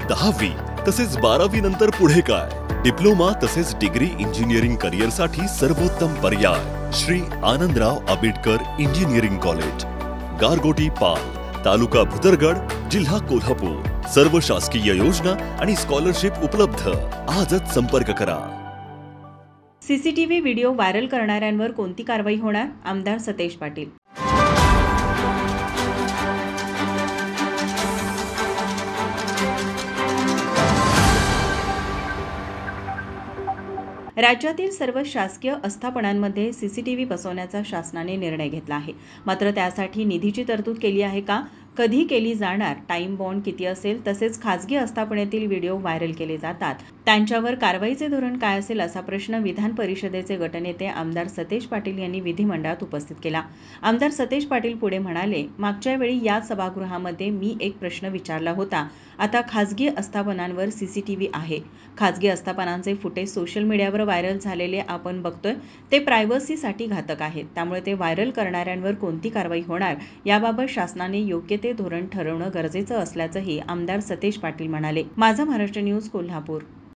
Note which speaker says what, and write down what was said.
Speaker 1: 10वी तसेच 12वी नंतर पुढे काय? डिप्लोमा तसेच डिग्री इंजिनिअरिंग करिअरसाठी सर्वोत्तम पर्याय श्री आनंदराव आबिटकर इंजिनिअरिंग कॉलेज, गारगोटी पाल, तालुका भुदरगड, जिल्हा कोल्हापूर। सर्व शासकीय योजना आणि स्कॉलरशिप उपलब्ध। आजच संपर्क करा।
Speaker 2: सीसीटीव्ही व्हिडिओ व्हायरल करणाऱ्यांवर कोणती कारवाई होणार? आमदार सतेज पाटील। राज्यातील सर्व शासकीय आस्थापनांमध्ये सीसीटीव्ही बसवण्याचा शासनाने निर्णय घेतला आहे। मात्र त्यासाठी निधीची तरतूद केली आहे का? कधी केली जाणार? टाइम बॉन्ड किती असेल? तसेच खासगी आस्थापनेतील व्हिडिओ व्हायरल केले जातात, त्यांच्यावर कारवाईचे धोरण काय असेल असा प्रश्न विधान परिषदेचे गटनेते आमदार सतेज पाटील यांनी विधिमंडळात उपस्थित केला। आमदार सतेज पाटील पुढे म्हणाले, मागच्या वेळी या सभागृहामध्ये मी एक प्रश्न विचारला होता। आता खासगी आस्थापनांवर सीसीटीव्ही आहे। खासगी आस्थापनांचे फुटेज सोशल मीडियावर व्हायरल झालेले आपण बघतोय, ते प्रायव्हसीसाठी घातक आहेत। त्यामुळे ते व्हायरल करणाऱ्यांवर कोणती कारवाई होणार याबाबत शासनाने योग्य ते धोरण ठरवणं गरजेचं असल्याचंही आमदार सतेज पाटील म्हणाले। माझा महाराष्ट्र न्यूज, कोल्हापूर।